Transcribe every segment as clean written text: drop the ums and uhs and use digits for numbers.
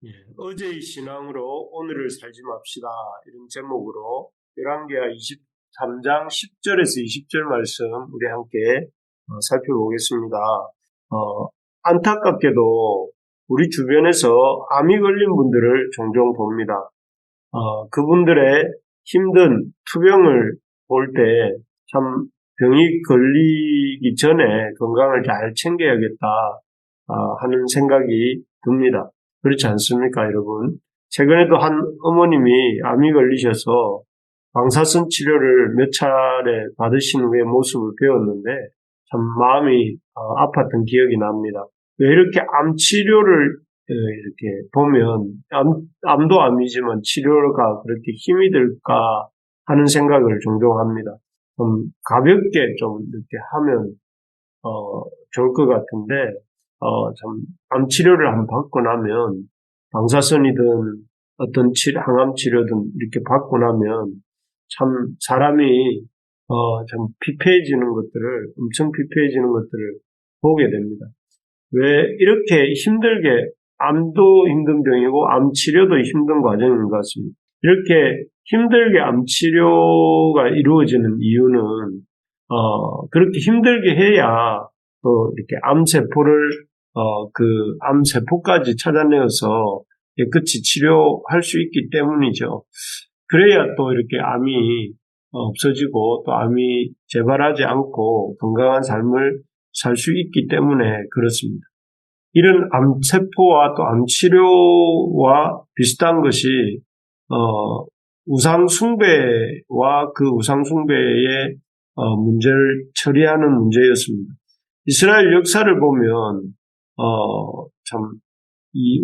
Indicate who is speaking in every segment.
Speaker 1: 예, 어제의 신앙으로 오늘을 살지 맙시다. 이런 제목으로 열왕기하 23장 10절에서 20절 말씀 우리 함께 살펴보겠습니다. 어, 안타깝게도 우리 주변에서 암이 걸린 분들을 종종 봅니다. 그분들의 힘든 투병을 볼 때 참 병이 걸리기 전에 건강을 잘 챙겨야겠다 하는 생각이 듭니다. 그렇지 않습니까, 여러분? 최근에도 한 어머님이 암이 걸리셔서 방사선 치료를 몇 차례 받으신 후에 모습을 배웠는데 참 마음이 아팠던 기억이 납니다. 왜 이렇게 암 치료를 이렇게 보면 암도 암이지만 치료가 그렇게 힘이 들까 하는 생각을 종종 합니다. 좀 가볍게 좀 이렇게 하면 좋을 것 같은데 참 암 치료를 한번 받고 나면 방사선이든 어떤 항암 치료든 이렇게 받고 나면 참 사람이 참 피폐해지는 것들을 엄청 피폐해지는 것들을 보게 됩니다. 왜 이렇게 힘들게 암도 힘든 병이고 암 치료도 힘든 과정인 것 같습니다. 이렇게 힘들게 암 치료가 이루어지는 이유는 그렇게 힘들게 해야 또 이렇게 암세포를 그 암세포까지 찾아내어서 깨끗이 치료할 수 있기 때문이죠. 그래야 또 이렇게 암이 없어지고 또 암이 재발하지 않고 건강한 삶을 살 수 있기 때문에 그렇습니다. 이런 암세포와 또 암치료와 비슷한 것이 우상숭배와 그 우상숭배의 문제를 처리하는 문제였습니다. 이스라엘 역사를 보면 참 이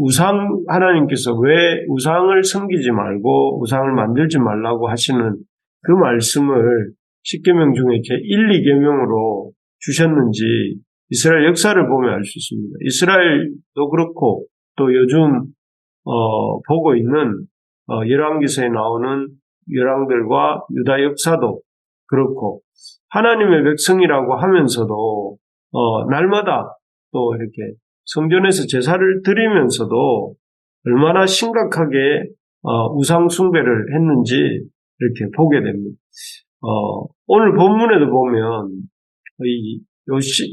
Speaker 1: 하나님께서 왜 우상을 섬기지 말고 우상을 만들지 말라고 하시는 그 말씀을 10계명 중에 제1, 2계명으로 주셨는지 이스라엘 역사를 보면 알 수 있습니다. 이스라엘도 그렇고 또 요즘 보고 있는 열왕기서에 나오는 열왕들과 유다 역사도 그렇고 하나님의 백성이라고 하면서도 날마다 또 이렇게 성전에서 제사를 드리면서도 얼마나 심각하게 우상 숭배를 했는지 이렇게 보게 됩니다. 오늘 본문에도 보면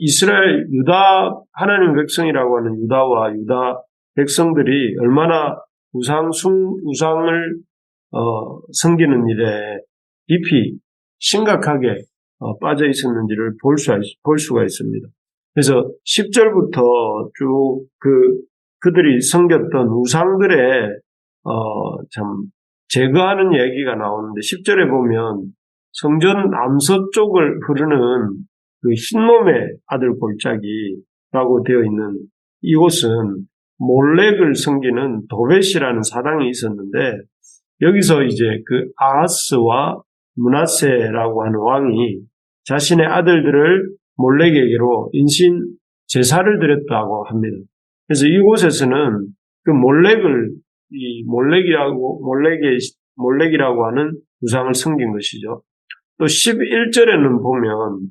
Speaker 1: 이스라엘 유다 하나님 백성이라고 하는 유다와 유다 백성들이 얼마나 우상을 섬기는 일에 깊이 심각하게 빠져 있었는지를 볼 수가 있습니다. 그래서 10절부터 쭉 그들이 섬겼던 우상들의 참 제거하는 얘기가 나오는데 10절에 보면 성전 남서쪽을 흐르는 그 흰놈의 아들 골짜기라고 되어 있는 이곳은 몰렉을 섬기는 도벳이라는 사당이 있었는데 여기서 이제 그 아하스와 므낫세라고 하는 왕이 자신의 아들들을 몰렉에게로 인신 제사를 드렸다고 합니다. 그래서 이곳에서는 그 몰렉이라고 하는 우상을 섬긴 것이죠. 또 11절에는 보면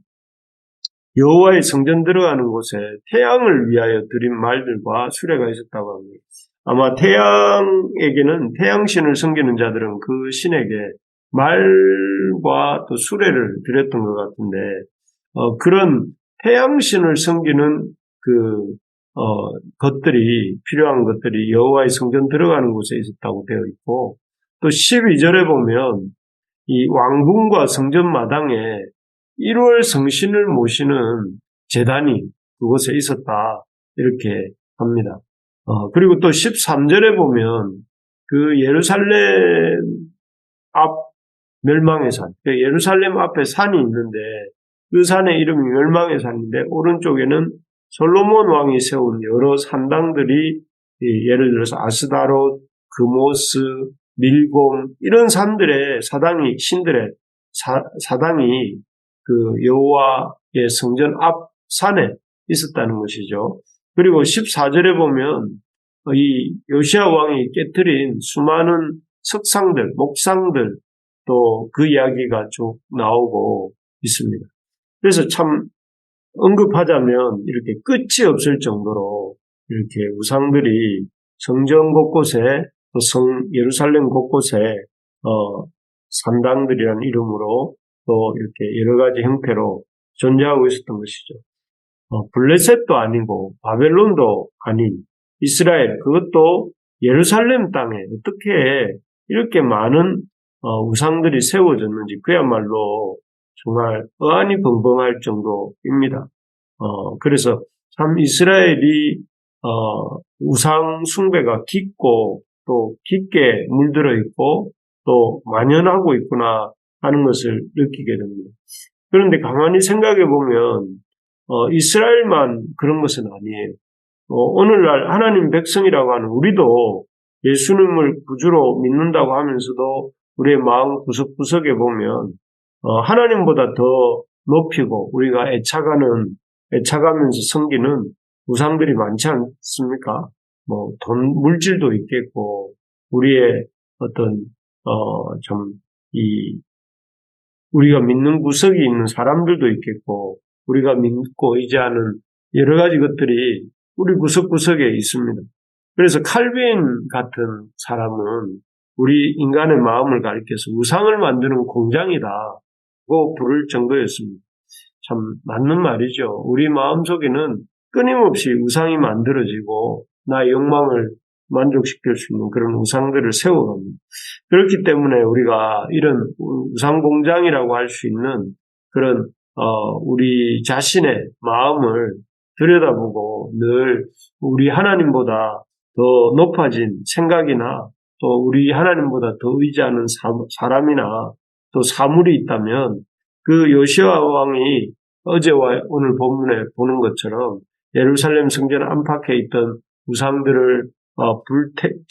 Speaker 1: 여호와의 성전 들어가는 곳에 태양을 위하여 드린 말들과 수레가 있었다고 합니다. 아마 태양신을 섬기는 자들은 그 신에게 말과 또 수레를 드렸던 것 같은데 그런 태양신을 섬기는 필요한 것들이 여호와의 성전 들어가는 곳에 있었다고 되어 있고 또 12절에 보면 이 왕궁과 성전 마당에 1월 성신을 모시는 제단이 그곳에 있었다 이렇게 합니다. 그리고 또 13절에 보면 그 예루살렘 앞 멸망의 산, 예루살렘 앞에 산이 있는데 그 산의 이름이 멸망의 산인데 오른쪽에는 솔로몬 왕이 세운 여러 산당들이 예를 들어서 아스다롯, 그모스, 밀곰 이런 산들의 신들의 사당이 그 여호와의 성전 앞 산에 있었다는 것이죠. 그리고 14절에 보면 이 요시야 왕이 깨트린 수많은 석상들, 목상들 또 그 이야기가 쭉 나오고 있습니다. 그래서 참 언급하자면 이렇게 끝이 없을 정도로 이렇게 우상들이 성전 곳곳에 또 예루살렘 곳곳에 산당들이라는 이름으로 또 이렇게 여러 가지 형태로 존재하고 있었던 것이죠. 블레셋도 아니고 바벨론도 아닌 이스라엘, 그것도 예루살렘 땅에 어떻게 이렇게 많은 우상들이 세워졌는지 그야말로 정말 어안이 벙벙할 정도입니다. 그래서 참 이스라엘이 우상 숭배가 깊고 또 깊게 물들어 있고 또 만연하고 있구나 하는 것을 느끼게 됩니다. 그런데 가만히 생각해 보면 이스라엘만 그런 것은 아니에요. 오늘날 하나님 백성이라고 하는 우리도 예수님을 구주로 믿는다고 하면서도 우리의 마음 구석구석에 보면 하나님보다 더 높이고 우리가 애착하면서 섬기는 우상들이 많지 않습니까? 물질도 있겠고 우리의 어떤 우리가 믿는 구석이 있는 사람들도 있겠고 우리가 믿고 의지하는 여러 가지 것들이 우리 구석구석에 있습니다. 그래서 칼빈 같은 사람은 우리 인간의 마음을 가리켜서 우상을 만드는 공장이다고 부를 정도였습니다. 참 맞는 말이죠. 우리 마음속에는 끊임없이 우상이 만들어지고 나의 욕망을 만족시킬 수 있는 그런 우상들을 세워갑니다. 그렇기 때문에 우리가 이런 우상 공장이라고 할 수 있는 그런 우리 자신의 마음을 들여다보고 늘 우리 하나님보다 더 높아진 생각이나 또 우리 하나님보다 더 의지하는 사람이나 또 사물이 있다면 그 요시아 왕이 어제와 오늘 본문에 보는 것처럼 예루살렘 성전 안팎에 있던 우상들을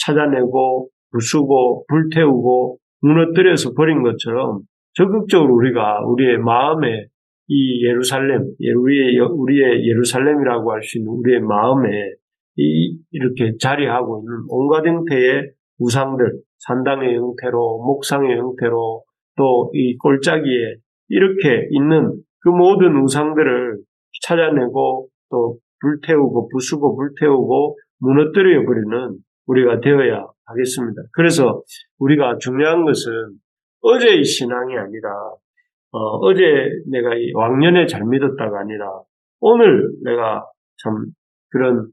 Speaker 1: 찾아내고 부수고 불태우고 무너뜨려서 버린 것처럼 적극적으로 우리가 우리의 마음에 이 예루살렘, 우리의 예루살렘이라고 할 수 있는 우리의 마음에 이렇게 자리하고 있는 온갖 형태의 우상들, 산당의 형태로, 목상의 형태로, 또 이 골짜기에 이렇게 있는 그 모든 우상들을 찾아내고 또 불태우고 부수고 불태우고 무너뜨려 버리는 우리가 되어야 하겠습니다. 그래서 우리가 중요한 것은 어제의 신앙이 아니라 어제 내가 왕년에 잘 믿었다가 아니라 오늘 내가 참 그런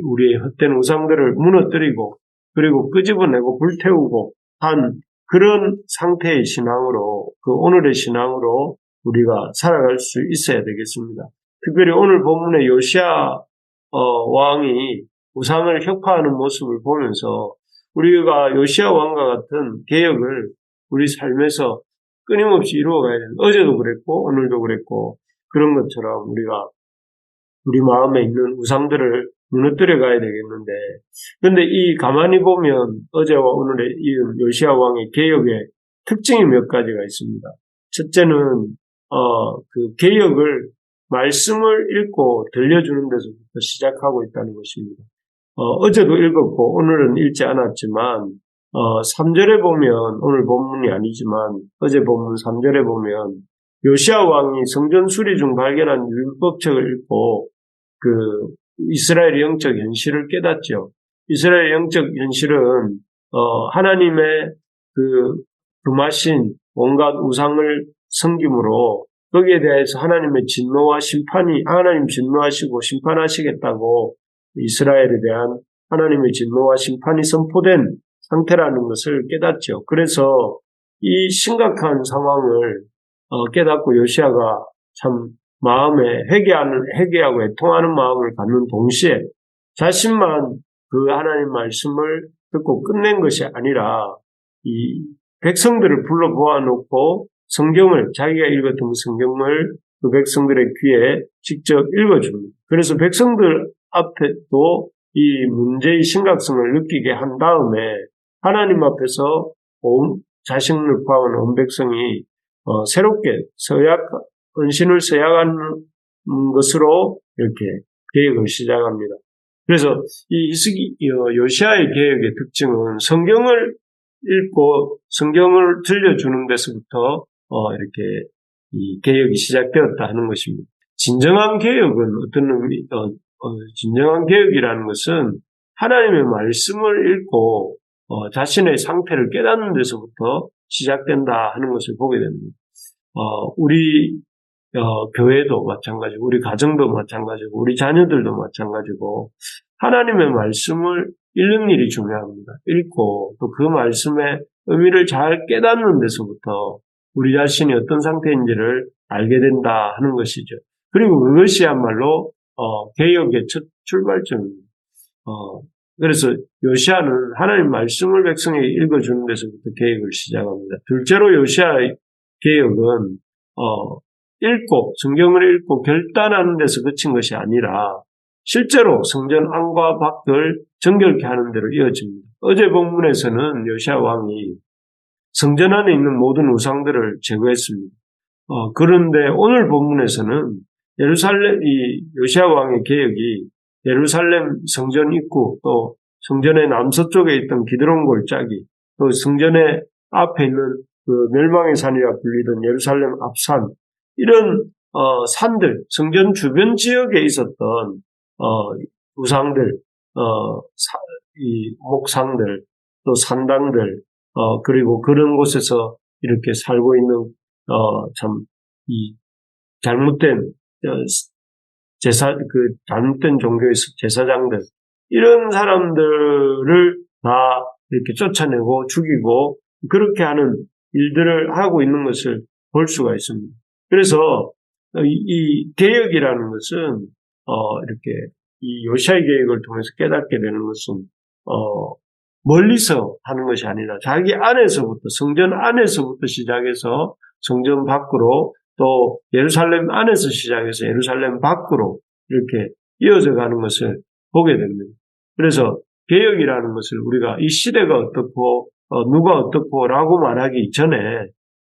Speaker 1: 우리의 헛된 우상들을 무너뜨리고 그리고 끄집어내고 불태우고 한 그런 상태의 신앙으로 그 오늘의 신앙으로 우리가 살아갈 수 있어야 되겠습니다. 특별히 오늘 본문의 요시야 왕이 우상을 혁파하는 모습을 보면서 우리가 요시야 왕과 같은 개혁을 우리 삶에서 끊임없이 이루어가야 되는, 어제도 그랬고 오늘도 그랬고 그런 것처럼 우리가 우리 마음에 있는 우상들을 무너뜨려 가야 되겠는데, 그런데 가만히 보면 어제와 오늘의 이 요시야 왕의 개혁의 특징이 몇 가지가 있습니다. 첫째는 그 개혁을 말씀을 읽고 들려주는 데서부터 시작하고 있다는 것입니다. 어제도 읽었고 오늘은 읽지 않았지만 3절에 보면, 오늘 본문이 아니지만 어제 본문 3절에 보면 요시야 왕이 성전 수리 중 발견한 율법책을 읽고 그 이스라엘의 영적 현실을 깨닫죠. 이스라엘의 영적 현실은 하나님의 그 금하신 온갖 우상을 섬김으로 거기에 대해서 하나님의 진노와 심판이, 하나님 진노하시고 심판하시겠다고 이스라엘에 대한 하나님의 진노와 심판이 선포된 상태라는 것을 깨닫죠. 그래서 이 심각한 상황을 깨닫고 요시야가 참 마음에 회개하고 애통하는 마음을 갖는 동시에 자신만 그 하나님 말씀을 듣고 끝낸 것이 아니라 이 백성들을 불러 모아놓고 성경을, 자기가 읽었던 그 성경을 그 백성들의 귀에 직접 읽어줍니다. 그래서 백성들 앞에도 이 문제의 심각성을 느끼게 한 다음에 하나님 앞에서 자신을 구하는 온 백성이 새롭게 헌신을 서약하는 것으로 이렇게 개혁을 시작합니다. 그래서 이 요시야의 개혁의 특징은 성경을 읽고 성경을 들려주는 데서부터 이렇게 이 개혁이 시작되었다 하는 것입니다. 진정한 개혁은 진정한 개혁이라는 것은 하나님의 말씀을 읽고 자신의 상태를 깨닫는 데서부터 시작된다 하는 것을 보게 됩니다. 우리 교회도 마찬가지고 우리 가정도 마찬가지고 우리 자녀들도 마찬가지고 하나님의 말씀을 읽는 일이 중요합니다. 읽고 또 그 말씀의 의미를 잘 깨닫는 데서부터 우리 자신이 어떤 상태인지를 알게 된다 하는 것이죠. 그리고 그것이야말로 개혁의 첫 출발점입니다. 그래서 요시아는 하나님 말씀을 백성에게 읽어주는 데서부터 개혁을 시작합니다. 둘째로 요시아의 개혁은 읽고 성경을 읽고 결단하는 데서 그친 것이 아니라 실제로 성전 안과 밖을 정결케 하는 데로 이어집니다. 어제 본문에서는 요시아 왕이 성전 안에 있는 모든 우상들을 제거했습니다. 그런데 오늘 본문에서는 이 요시아 왕의 개혁이 예루살렘 성전 입구 또 성전의 남서쪽에 있던 기드론 골짜기 또 성전의 앞에 있는 그 멸망의 산이라 불리던 예루살렘 앞산 이런 산들 성전 주변 지역에 있었던 우상들 이 목상들 또 산당들 그리고 그런 곳에서 이렇게 살고 있는 참 이 잘못된 잘못된 종교의 제사장들 이런 사람들을 다 이렇게 쫓아내고 죽이고 그렇게 하는 일들을 하고 있는 것을 볼 수가 있습니다. 그래서 이 개혁이라는 것은 이렇게 이 요시아의 개혁을 통해서 깨닫게 되는 것은 멀리서 하는 것이 아니라 자기 안에서부터 성전 안에서부터 시작해서 성전 밖으로 또 예루살렘 안에서 시작해서 예루살렘 밖으로 이렇게 이어져 가는 것을 보게 됩니다. 그래서 개혁이라는 것을 우리가 이 시대가 어떻고 누가 어떻고라고 말하기 전에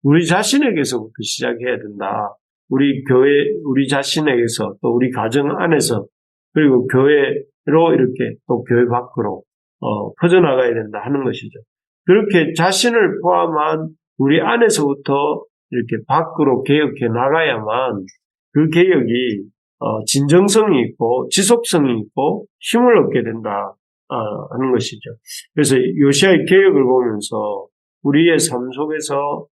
Speaker 1: 우리 자신에게서부터 시작해야 된다. 우리 교회, 우리 자신에게서 또 우리 가정 안에서 그리고 교회로 이렇게 또 교회 밖으로 퍼져나가야 된다 하는 것이죠. 그렇게 자신을 포함한 우리 안에서부터 이렇게 밖으로 개혁해 나가야만 그 개혁이 진정성이 있고 지속성이 있고 힘을 얻게 된다 하는 것이죠. 그래서 요시아의 개혁을 보면서 우리의 삶 속에서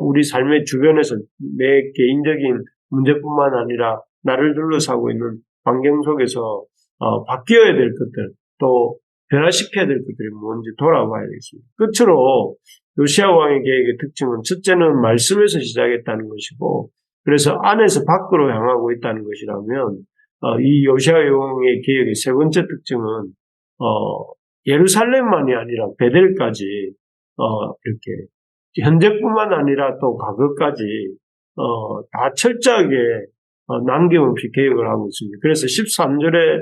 Speaker 1: 우리 삶의 주변에서 내 개인적인 문제뿐만 아니라 나를 둘러싸고 있는 환경 속에서 바뀌어야 될 것들 또 변화시켜야 될 것들이 뭔지 돌아봐야 되겠습니다. 끝으로 요시아 왕의 계획의 특징은 첫째는 말씀에서 시작했다는 것이고 그래서 안에서 밖으로 향하고 있다는 것이라면 이 요시아 왕의 계획의 세 번째 특징은 예루살렘만이 아니라 베델까지 이렇게 현재뿐만 아니라 또 과거까지 다 철저하게 남김없이 계획을 하고 있습니다. 그래서 13절에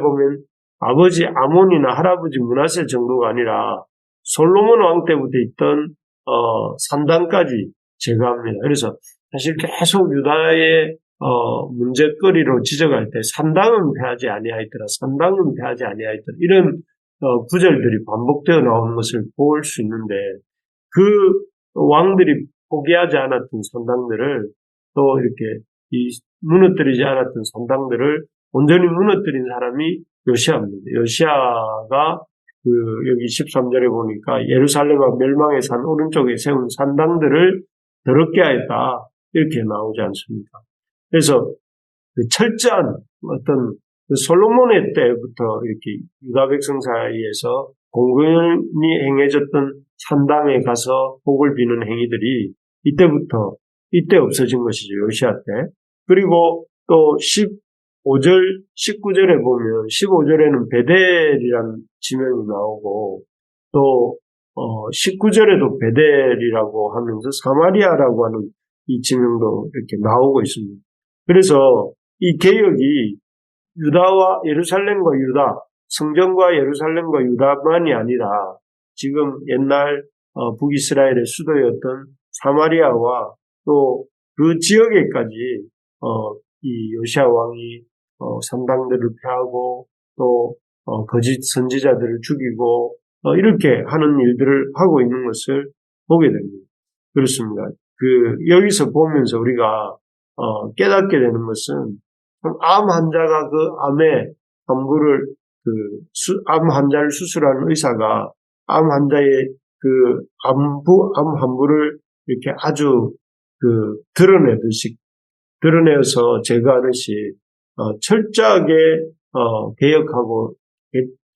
Speaker 1: 보면 아버지 아몬이나 할아버지 므낫세 정도가 아니라 솔로몬 왕 때부터 있던 산당까지 제거합니다. 그래서 사실 계속 유다의 문제거리로 지적할 때 산당은 패하지 아니하였더라, 산당은 패하지 아니하였더라 이런 구절들이 반복되어 나오는 것을 볼 수 있는데 그 왕들이 포기하지 않았던 산당들을 또 이렇게 무너뜨리지 않았던 산당들을 온전히 무너뜨린 사람이 요시아입니다. 요시아가 여기 13절에 보니까 예루살렘과 멸망의 산 오른쪽에 세운 산당들을 더럽게 하였다 이렇게 나오지 않습니까? 그래서 그 철저한 어떤 솔로몬의 때부터 이렇게 유다 백성 사이에서 공공연히 행해졌던 산당에 가서 복을 비는 행위들이 이때 없어진 것이죠. 요시아 때. 그리고 또 15절, 19절에 보면 15절에는 베델이라는 지명이 나오고 또 19절에도 베델이라고 하면서 사마리아라고 하는 이 지명도 이렇게 나오고 있습니다. 그래서 이 개혁이 유다와 예루살렘과 유다, 성전과 예루살렘과 유다만이 아니라 지금 옛날 북이스라엘의 수도였던 사마리아와 또 그 지역에까지 이 요시아 왕이 산당들을 폐하고 또 거짓 선지자들을 죽이고 이렇게 하는 일들을 하고 있는 것을 보게 됩니다. 그렇습니다. 여기서 보면서 우리가 깨닫게 되는 것은 암 환자가 그 암에 함부를 암 환자를 수술하는 의사가 암 환자의 암 함부를 이렇게 아주 드러내어서 제거하듯이 철저하게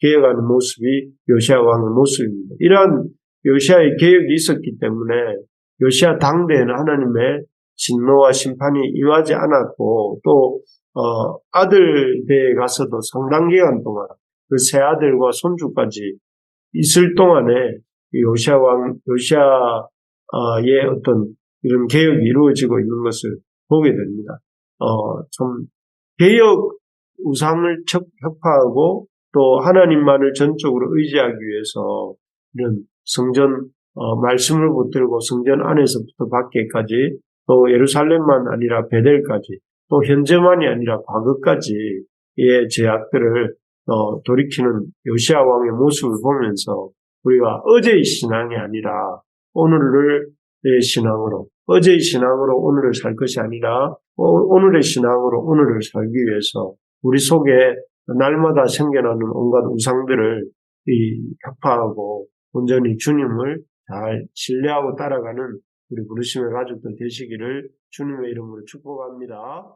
Speaker 1: 개혁하는 모습이 요시야 왕의 모습입니다. 이러한 요시야의 개혁이 있었기 때문에 요시야 당대에는 하나님의 진노와 심판이 임하지 않았고, 또 아들 대에 가서도 상당 기간 동안 그 세 아들과 손주까지 있을 동안에 요시야의 어떤 이런 개혁이 이루어지고 있는 것을 보게 됩니다. 좀 개혁 우상을 혁파하고 또 하나님만을 전적으로 의지하기 위해서 이런 성전 말씀을 붙들고 성전 안에서부터 밖에까지, 또 예루살렘만 아니라 베델까지, 또 현재만이 아니라 과거까지의 죄악들을 돌이키는 요시야 왕의 모습을 보면서 우리가 어제의 신앙이 아니라 오늘의 신앙으로, 어제의 신앙으로 오늘을 살 것이 아니라 오늘의 신앙으로 오늘을 살기 위해서 우리 속에 날마다 생겨나는 온갖 우상들을 혁파하고 온전히 주님을 잘 신뢰하고 따라가는 우리 부르심의 가족들 되시기를 주님의 이름으로 축복합니다.